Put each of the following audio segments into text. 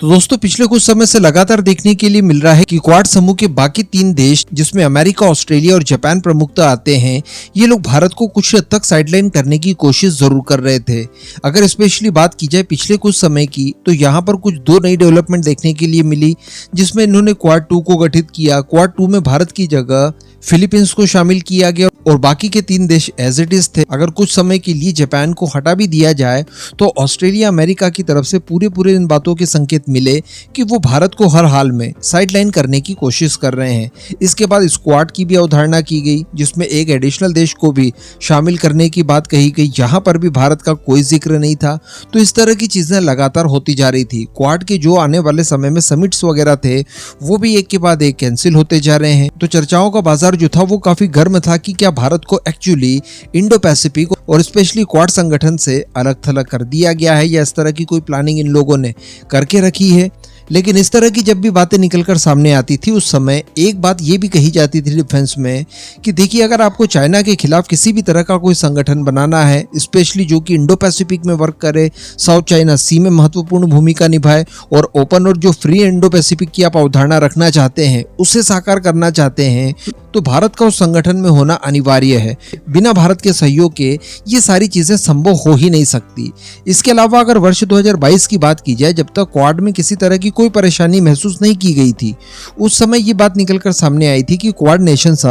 तो दोस्तों पिछले कुछ समय से लगातार देखने के लिए मिल रहा है कि क्वाड समूह के बाकी 3 देश जिसमें अमेरिका, ऑस्ट्रेलिया और जापान प्रमुखता आते हैं, ये लोग भारत को कुछ हद तक साइडलाइन करने की कोशिश जरूर कर रहे थे। अगर स्पेशली बात की जाए पिछले कुछ समय की, तो यहाँ पर कुछ 2 नई डेवलपमेंट देखने के लिए मिली, जिसमें इन्होंने क्वाड 2 को गठित किया। क्वाड 2 में भारत की जगह फिलीपींस को शामिल किया गया और बाकी के 3 देश एज इट इज थे। अगर कुछ समय के लिए जापान को हटा भी दिया जाए तो ऑस्ट्रेलिया, अमेरिका की तरफ से पूरे इन बातों के संकेत मिले कि वो भारत को हर हाल में साइडलाइन करने की कोशिश कर रहे हैं। इसके बाद स्क्वाड की भी अवधारणा की गई, जिसमें एक एडिशनल देश को भी शामिल करने की बात कही गई। यहाँ पर भी भारत का कोई जिक्र नहीं था। तो इस तरह की चीजें लगातार होती जा रही थी। क्वाड के जो आने वाले समय में समिट्स वगैरह थे, वो भी एक के बाद एक कैंसिल होते जा रहे हैं। तो चर्चाओं का बाजार जो था वो काफी गर्म था कि क्या भारत को एक्चुअली इंडो पैसिफिक और स्पेशली क्वाड संगठन से अलग थलग कर दिया गया है, या इस तरह की कोई प्लानिंग इन लोगों ने करके रखी है। लेकिन इस तरह की जब भी बातें निकलकर सामने आती थी, उस समय एक बात ये भी कही जाती थी डिफेंस में कि देखिए, अगर आपको चाइना के खिलाफ किसी भी तरह का कोई संगठन बनाना है, स्पेशली जो कि इंडो पैसिफिक में वर्क करे, साउथ चाइना सी में महत्वपूर्ण भूमिका निभाए और ओपन और जो फ्री इंडो पैसिफिक की आप अवधारणा रखना चाहते हैं, उसे साकार करना चाहते हैं, तो भारत का उस संगठन में होना अनिवार्य है। बिना भारत के सहयोग के ये सारी चीजें संभव हो ही नहीं सकती। इसके अलावा अगर वर्ष 2022 की बात की जाए, जब तक क्वाड में किसी तरह की कोई परेशानी महसूस नहीं की गई थी, उस समय ये बात निकलकर सामने आई थी कि क्वाड नेशंस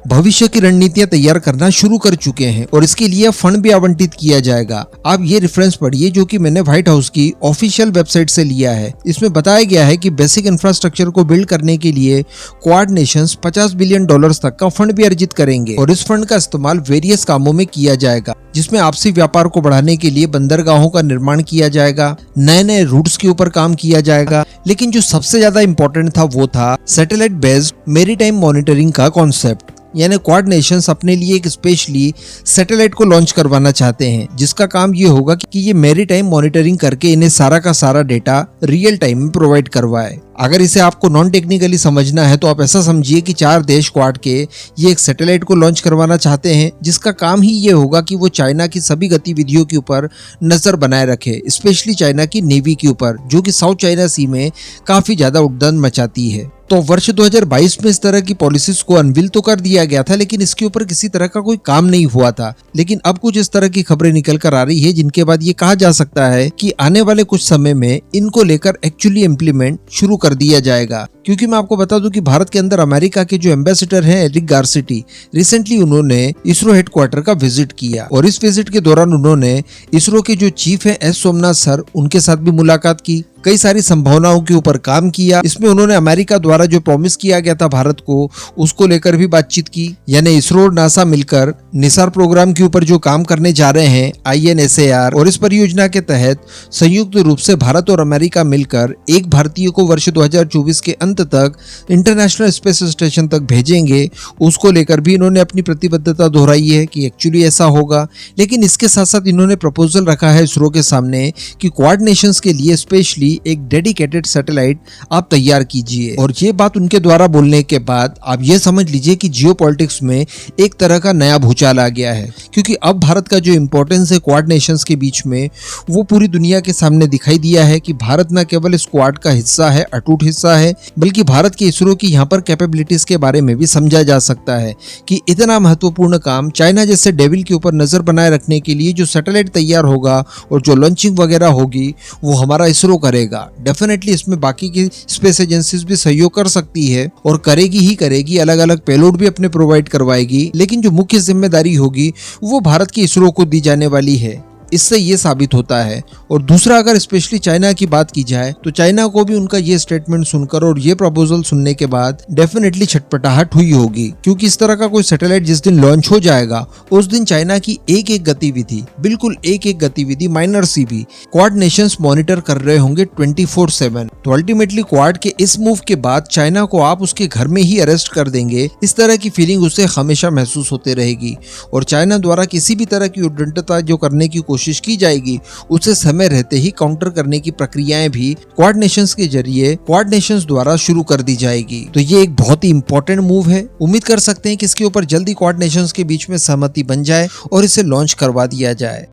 भविष्य की रणनीतियां तैयार करना शुरू कर चुके हैं और इसके लिए फंड भी आवंटित किया जाएगा। आप ये रेफरेंस पढ़िए जो कि मैंने व्हाइट हाउस की ऑफिशियल वेबसाइट से लिया है। इसमें बताया गया है कि बेसिक इंफ्रास्ट्रक्चर को बिल्ड करने के लिए क्वाड नेशंस $50 बिलियन तक का फंड भी अर्जित करेंगे और इस फंड का इस्तेमाल वेरियस कामों में किया जाएगा, जिसमें आपसी व्यापार को बढ़ाने के लिए बंदरगाहों का निर्माण किया जाएगा, नए रूट्स के ऊपर काम किया जाएगा। लेकिन जो सबसे ज्यादा इंपॉर्टेंट था वो था सैटेलाइट बेस्ड मेरीटाइम मॉनिटरिंग का कॉन्सेप्ट। यानी क्वाड नेशंस अपने लिए एक स्पेशली सैटेलाइट को लॉन्च करवाना चाहते हैं, जिसका काम ये होगा कि ये मैरीटाइम मॉनिटरिंग करके इन्हें सारा का सारा डेटा रियल टाइम में प्रोवाइड करवाए। अगर इसे आपको नॉन टेक्निकली समझना है तो आप ऐसा समझिए कि 4 देश क्वाड के ये एक सैटेलाइट को लॉन्च करवाना चाहते हैं, जिसका काम ही ये होगा कि वो चाइना की सभी गतिविधियों के ऊपर नजर बनाए रखे, स्पेशली चाइना की नेवी के ऊपर, जो कि साउथ चाइना सी में काफी ज्यादा उद्दंड मचाती है। तो वर्ष 2022 में इस तरह की पॉलिसीज को अनवील तो कर दिया गया था, लेकिन इसके ऊपर किसी तरह का कोई काम नहीं हुआ था। लेकिन अब कुछ इस तरह की खबरें निकल कर आ रही है, जिनके बाद ये कहा जा सकता है कि आने वाले कुछ समय में इनको लेकर एक्चुअली इम्प्लीमेंट शुरू कर दिया जाएगा। क्योंकि मैं आपको बता दूं कि भारत के अंदर अमेरिका के जो एम्बेसडर हैं एरिक गारसिटी, रिसेंटली उन्होंने इसरो हेडक्वार्टर का विजिट किया और इस विजिट के दौरान उन्होंने इसरो के जो चीफ है एस सोमनाथ सर, उनके साथ भी मुलाकात की, कई सारी संभावनाओं के ऊपर काम किया। इसमें उन्होंने अमेरिका द्वारा जो प्रॉमिस किया गया था भारत को, उसको लेकर भी बातचीत की। यानी इसरो और नासा मिलकर निसार प्रोग्राम के ऊपर जो काम करने जा रहे हैं INSAR, और इस परियोजना के तहत संयुक्त रूप से भारत और अमेरिका मिलकर एक भारतीय को वर्ष 2024 के अंत तक इंटरनेशनल स्पेस स्टेशन तक भेजेंगे। उसको लेकर भी इन्होंने अपनी प्रतिबद्धता दोहराई है कि एक्चुअली ऐसा होगा। लेकिन इसके साथ साथ इन्होंने प्रपोजल रखा है इसरो के सामने कि क्वाड नेशंस के लिए स्पेशली एक डेडिकेटेड सैटेलाइट आप तैयार कीजिए। और ये बात उनके द्वारा बोलने के बाद आप ये समझ लीजिए कि जियोपॉलिटिक्स में एक तरह का नया भूचाल आ गया है, क्योंकि अब भारत का जो इंपॉर्टेंस है क्वाड नेशंस के बीच में, वो पूरी दुनिया के सामने दिखाई दिया है कि भारत न केवल इस क्वाड का हिस्सा है, अटूट हिस्सा है, बल्कि भारत के इसरो की यहाँ पर कैपेबिलिटीज के बारे में भी समझा जा सकता है कि इतना महत्वपूर्ण काम चाइना जैसे डेविल के ऊपर नजर बनाए रखने के लिए जो सैटेलाइट तैयार होगा और जो लॉन्चिंग वगैरह होगी, वो हमारा इसरो करेगा। डेफिनेटली इसमें बाकी की स्पेस एजेंसीज भी सहयोग कर सकती है और करेगी ही करेगी, अलग अलग पेलोड भी अपने प्रोवाइड करवाएगी, लेकिन जो मुख्य जिम्मेदारी होगी वो भारत के इसरो को दी जाने वाली है। इससे ये साबित होता है। और दूसरा, अगर स्पेशली चाइना की बात की जाए तो चाइना को भी उनका ये स्टेटमेंट सुनकर और ये प्रपोजल सुनने के बाद डेफिनेटली छटपटाहट हुई होगी, क्योंकि इस तरह का कोई सैटेलाइट जिस दिन लॉन्च हो जाएगा, उस दिन चाइना की एक गतिविधि, बिल्कुल एक गतिविधि माइनर सी भी क्वाड नेशंस मॉनिटर कर रहे होंगे 24/7। तो अल्टीमेटली क्वाड के इस मूव के बाद चाइना को आप उसके घर में ही अरेस्ट कर देंगे, इस तरह की फीलिंग उसे हमेशा महसूस होते रहेगी। और चाइना द्वारा किसी भी तरह की उद्दंडता जो करने की कोशिश की जाएगी, उसे समय रहते ही काउंटर करने की प्रक्रियाएं भी क्वाड नेशंस के जरिए क्वाड नेशंस द्वारा शुरू कर दी जाएगी। तो ये एक बहुत ही इंपॉर्टेंट मूव है। उम्मीद कर सकते हैं कि इसके ऊपर जल्दी क्वाड नेशंस के बीच में सहमति बन जाए और इसे लॉन्च करवा दिया जाए।